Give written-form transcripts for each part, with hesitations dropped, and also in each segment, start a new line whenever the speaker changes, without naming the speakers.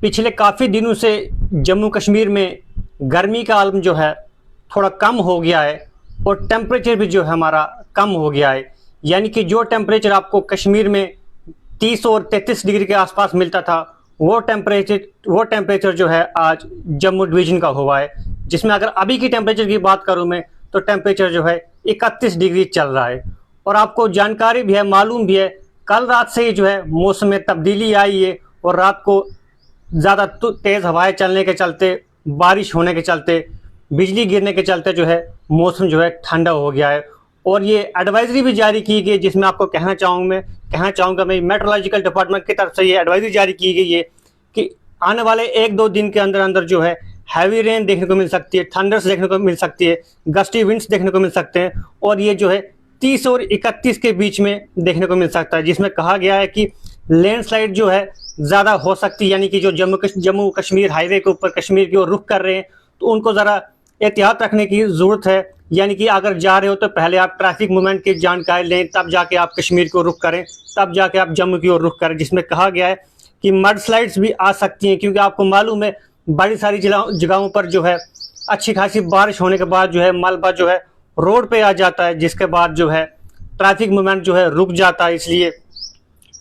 पिछले काफ़ी दिनों से जम्मू कश्मीर में गर्मी का आलम जो है थोड़ा कम हो गया है और टेम्परेचर भी जो है हमारा कम हो गया है। यानी कि जो टेम्परेचर आपको कश्मीर में 30 और 33 डिग्री के आसपास मिलता था वो टेम्परेचर जो है आज जम्मू डिवीज़न का हुआ है, जिसमें अगर अभी की टेम्परेचर की बात करूं मैं तो टेम्परेचर जो है 31 डिग्री चल रहा है। और आपको जानकारी भी है, मालूम भी है, कल रात से ही जो है मौसम में तब्दीली आई है और रात को ज़्यादा तेज़ हवाएं चलने के चलते, बारिश होने के चलते, बिजली गिरने के चलते जो है मौसम जो है ठंडा हो गया है। और ये एडवाइजरी भी जारी की गई, जिसमें आपको कहना चाहूँगा मैं मेट्रोलॉजिकल डिपार्टमेंट की तरफ से ये एडवाइजरी जारी की गई है कि आने वाले 1-2 दिन के अंदर अंदर जो है हैवी रेन देखने को मिल सकती है, थंडर्स देखने को मिल सकती है, गस्टी विंड्स देखने को मिल सकते हैं और ये जो है 30 और 31 के बीच में देखने को मिल सकता है, जिसमें कहा गया है कि लैंडस्लाइड जो है ज़्यादा हो सकती है। यानी कि जो जम्मू कश्मीर हाईवे के ऊपर कश्मीर की ओर रुख कर रहे हैं तो उनको ज़रा एहतियात रखने की ज़रूरत है। यानी कि अगर जा रहे हो तो पहले आप ट्रैफिक मूवमेंट की जानकारी लें, तब जाके आप कश्मीर को रुख करें, तब जाके आप जम्मू की ओर रुख करें। जिसमें कहा गया है कि मड स्लाइड्स भी आ सकती हैं, क्योंकि आपको मालूम है बड़ी सारी जगहों पर जो है अच्छी खासी बारिश होने के बाद जो है मलबा जो है रोड पे आ जाता है, जिसके बाद जो है ट्रैफिक मूवमेंट जो है रुक जाता है। इसलिए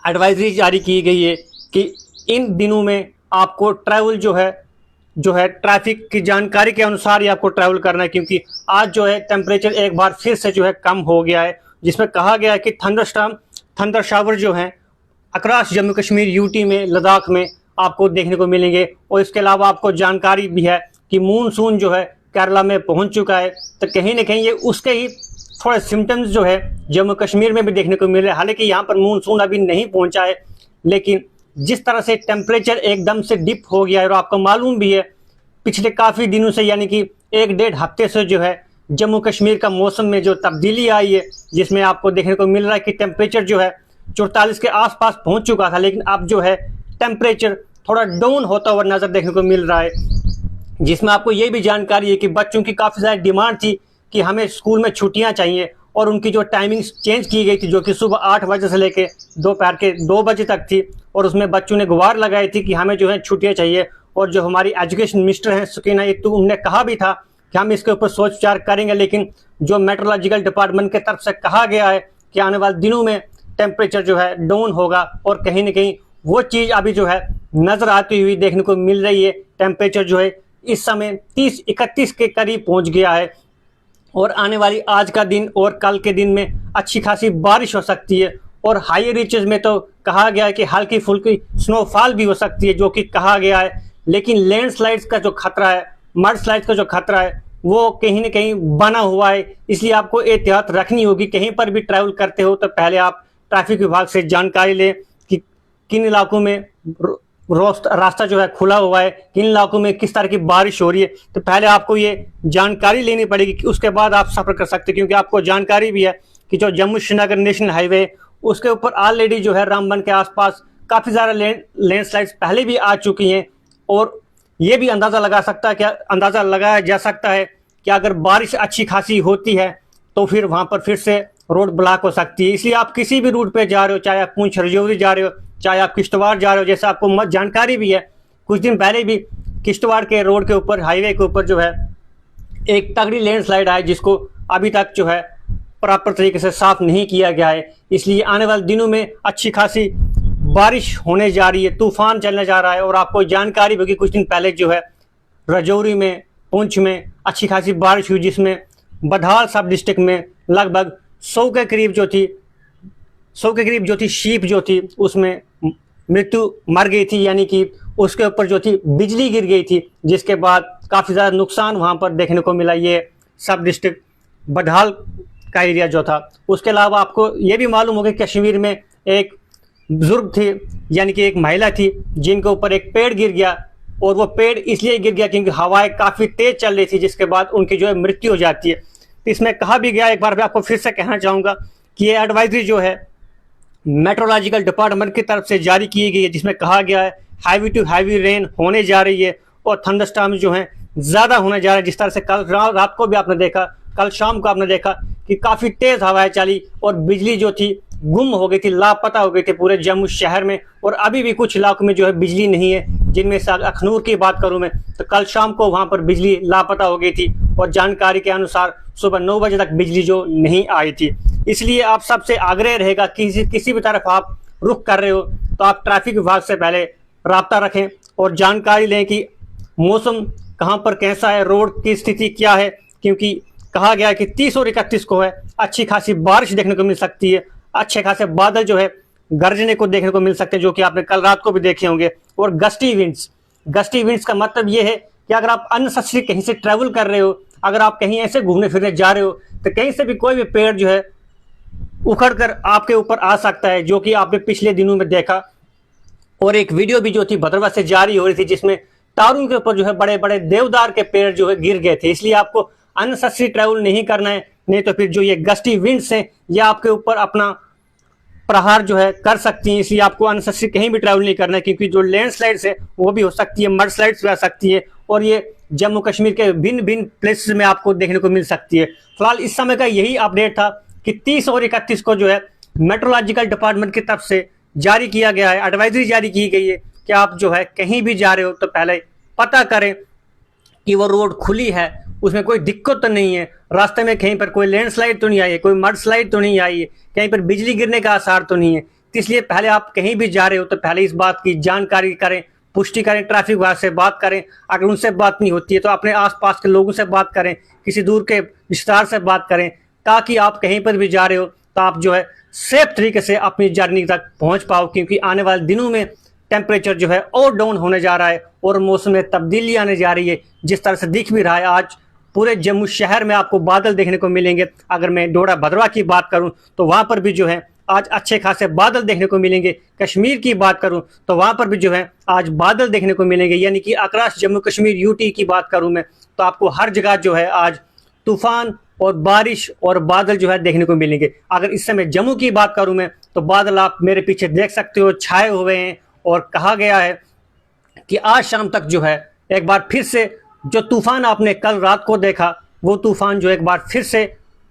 एडवाइजरी जारी की गई है कि इन दिनों में आपको ट्रैवल जो है ट्रैफिक की जानकारी के अनुसार ही आपको ट्रैवल करना है, क्योंकि आज जो है टेम्परेचर एक बार फिर से जो है कम हो गया है। जिसमें कहा गया है कि थंडर शावर जो हैं अक्रॉस जम्मू कश्मीर, यूटी में, लद्दाख में आपको देखने को मिलेंगे। और इसके अलावा आपको जानकारी भी है कि मानसून जो है केरला में पहुंच चुका है, तो कहीं ना कहीं ये उसके ही थोड़े सिम्टम्स जो है जम्मू कश्मीर में भी देखने को मिले। हालांकि यहाँ पर मानसून अभी नहीं पहुंचा है, लेकिन जिस तरह से टेम्परेचर एकदम से डिप हो गया है और आपको मालूम भी है पिछले काफ़ी दिनों से, यानी कि 1-1.5 हफ्ते से जो है जम्मू कश्मीर का मौसम में जो तब्दीली आई है, जिसमें आपको देखने को मिल रहा है कि टेम्परेचर जो है 44 के आसपास पहुंच चुका था, लेकिन अब जो है टेम्परेचर थोड़ा डाउन होता हुआ नज़र देखने को मिल रहा है। जिसमें आपको ये भी जानकारी है कि बच्चों की काफ़ी ज़्यादा डिमांड थी कि हमें स्कूल में छुट्टियाँ चाहिए, और उनकी जो टाइमिंग्स चेंज की गई थी, जो कि सुबह 8 बजे से लेकर दोपहर के 2 बजे तक थी, और उसमें बच्चों ने गुहार लगाई थी कि हमें जो है छुट्टियाँ चाहिए। और जो हमारी एजुकेशन मिनिस्टर हैं सकीना तो उन्होंने कहा भी था कि हम इसके ऊपर सोच विचार करेंगे, लेकिन जो मेट्रोलॉजिकल डिपार्टमेंट की तरफ से कहा गया है कि आने वाले दिनों में टेम्परेचर जो है डाउन होगा, और कहीं ना कहीं वो चीज़ अभी जो है नज़र आती हुई देखने को मिल रही है। टेम्परेचर जो है इस समय 30-31 के करीब पहुँच गया है, और आने वाली आज का दिन और कल के दिन में अच्छी खासी बारिश हो सकती है। और हाई रीचेस में तो कहा गया है कि हल्की फुल्की स्नोफॉल भी हो सकती है, जो कि कहा गया है। लेकिन लैंडस्लाइड्स का जो खतरा है, मड स्लाइड्स का जो खतरा है, वो कहीं ना कहीं बना हुआ है। इसलिए आपको एहतियात रखनी होगी। कहीं पर भी ट्रैवल करते हो तो पहले आप ट्रैफिक विभाग से जानकारी लें कि किन इलाकों में रास्ता जो है खुला हुआ है, किन इलाकों में किस तरह की बारिश हो रही है। तो पहले आपको ये जानकारी लेनी पड़ेगी कि उसके बाद आप सफ़र कर सकते हैं, क्योंकि आपको जानकारी भी है कि जो जम्मू श्रीनगर नेशनल हाईवे उसके ऊपर ऑलरेडी जो है रामबन के आसपास काफ़ी ज़्यादा लैंडस्लाइड्स पहले भी आ चुकी हैं। और ये भी अंदाज़ा लगाया जा सकता है कि अगर बारिश अच्छी खासी होती है तो फिर वहाँ पर फिर से रोड ब्लॉक हो सकती है। इसलिए आप किसी भी रूट पे जा रहे हो, चाहे आप पुंछ रजौरी जा रहे हो, चाहे आप किश्तवाड़ जा रहे हो, जैसे आपको जानकारी भी है कुछ दिन पहले भी किश्तवाड़ के रोड के ऊपर, हाईवे के ऊपर जो है एक तगड़ी लैंडस्लाइड आई, जिसको अभी तक जो है प्रॉपर तरीके से साफ नहीं किया गया है। इसलिए आने वाले दिनों में अच्छी खासी बारिश होने जा रही है, तूफान चलने जा रहा है। और आपको जानकारी होगी कुछ दिन पहले जो है रजौरी में, पुंछ में अच्छी खासी बारिश हुई, जिसमें बधाल सब डिस्ट्रिक्ट में लगभग 100 के करीब जो थी शीप जो थी उसमें मृत्यु मर गई थी। यानी कि उसके ऊपर जो थी बिजली गिर गई थी, जिसके बाद काफ़ी ज़्यादा नुकसान वहाँ पर देखने को मिला। ये सब डिस्ट्रिक्ट बधाल का एरिया जो था। उसके अलावा आपको ये भी मालूम होगा कि कश्मीर में एक बुजुर्ग थी, यानी कि एक महिला थी, जिनके ऊपर एक पेड़ गिर गया, और वो पेड़ इसलिए गिर गया क्योंकि हवाएं काफ़ी तेज़ चल रही थी, जिसके बाद उनकी जो है मृत्यु हो जाती है। तो इसमें कहा भी गया, एक बार मैं आपको फिर से कहना चाहूँगा कि ये एडवाइजरी जो है मेट्रोलॉजिकल डिपार्टमेंट की तरफ से जारी की गई है, जिसमें कहा गया है हैवी टू हैवी रेन होने जा रही है और थंडरस्टॉर्म जो है ज़्यादा होने जा रहा है। जिस तरह से कल रात को भी आपने देखा, कल शाम को आपने देखा कि काफ़ी तेज़ हवाएं चली और बिजली जो थी गुम हो गई थी, लापता हो गई थी पूरे जम्मू शहर में। और अभी भी कुछ इलाकों में जो है बिजली नहीं है, जिनमें से अखनूर की बात करूं मैं तो कल शाम को वहां पर बिजली लापता हो गई थी और जानकारी के अनुसार सुबह 9 बजे तक बिजली जो नहीं आई थी। इसलिए आप सबसे आग्रह रहेगा कि किसी भी तरफ आप रुख कर रहे हो तो आप ट्रैफिक विभाग से पहले राब्ता रखें और जानकारी लें कि मौसम कहाँ पर कैसा है, रोड की स्थिति क्या है, क्योंकि कहा गया है कि 30 और 31 को है अच्छी खासी बारिश देखने को मिल सकती है, अच्छे खासे बादल जो है गरजने को देखने को मिल सकते हैं, जो कि आपने कल रात को भी देखे होंगे। और गस्टी विंड्स का मतलब ये है कि अगर आप अननेसेसरी कहीं से ट्रैवल कर रहे हो, अगर आप कहीं ऐसे घूमने फिरने जा रहे हो तो कहीं से भी कोई भी पेड़ जो है उखड़ कर आपके ऊपर आ सकता है, जो कि आपने पिछले दिनों में देखा। और एक वीडियो भी जो थी भद्रवा से जारी हो रही थी जिसमें तारों के ऊपर जो है बड़े बड़े देवदार के पेड़ जो है गिर गए थे। इसलिए आपको अननेसेसरी ट्रैवल नहीं करना है, नहीं तो फिर जो ये गस्टी विंड्स हैं ये आपके ऊपर अपना प्रहार जो है कर सकती हैं। इसलिए आपको अननेसेसरी कहीं भी ट्रैवल नहीं करना है, क्योंकि जो लैंडस्लाइड्स है वो भी हो सकती है, मड स्लाइड्स भी आ सकती है और ये जम्मू कश्मीर के भिन्न भिन्न प्लेसेस में आपको देखने को मिल सकती है। फिलहाल इस समय का यही अपडेट था कि 30 और 31 को जो है मेट्रोलॉजिकल डिपार्टमेंट की तरफ से जारी किया गया है, एडवाइजरी जारी की गई है कि आप जो है कहीं भी जा रहे हो तो पहले पता करें कि वो रोड खुली है, उसमें कोई दिक्कत तो नहीं है, रास्ते में कहीं पर कोई लैंडस्लाइड तो नहीं आई है, कोई मड स्लाइड तो नहीं आई है, कहीं पर बिजली गिरने का आसार तो नहीं है। इसलिए पहले आप कहीं भी जा रहे हो तो पहले इस बात की जानकारी करें, पुष्टि करें, ट्रैफिक विभाग से बात करें। अगर उनसे बात नहीं होती है तो अपने आसपास के लोगों से बात करें, किसी दूर के रिश्तेदार से बात करें, ताकि आप कहीं पर भी जा रहे हो तो आप जो है सेफ तरीके से अपनी जर्नी तक पहुंच पाओ, क्योंकि आने वाले दिनों में टेम्परेचर जो है और डाउन होने जा रहा है और मौसम में तब्दीली आने जा रही है। जिस तरह से दिख भी रहा है आज पूरे जम्मू शहर में आपको बादल देखने को मिलेंगे। अगर मैं डोडा भद्रवा की बात करूं तो वहां पर भी जो है आज अच्छे खासे बादल देखने को मिलेंगे। कश्मीर की बात करूं तो वहां पर भी जो है आज बादल देखने को मिलेंगे, यानी कि अक्रॉस जम्मू कश्मीर यूटी की बात करूं मैं तो आपको हर जगह जो है आज तूफान और बारिश और बादल जो है देखने को मिलेंगे। अगर इस समय जम्मू की बात करूं मैं तो बादल आप मेरे पीछे देख सकते हो छाए हुए हैं और कहा गया है कि आज शाम तक जो है एक बार फिर से जो तूफान आपने कल रात को देखा वो तूफान जो एक बार फिर से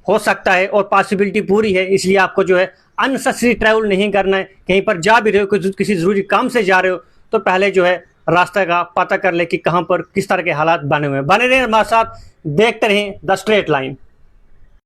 हो सकता है और पॉसिबिलिटी पूरी है। इसलिए आपको जो है अननेसेसरी ट्रैवल नहीं करना है। कहीं पर जा भी रहे हो, किसी जरूरी काम से जा रहे हो तो पहले जो है रास्ते का पता कर ले कि कहां पर किस तरह के हालात बने हुए हैं। बने रहें हमारे साथ, देखते रहें द स्ट्रेट लाइन।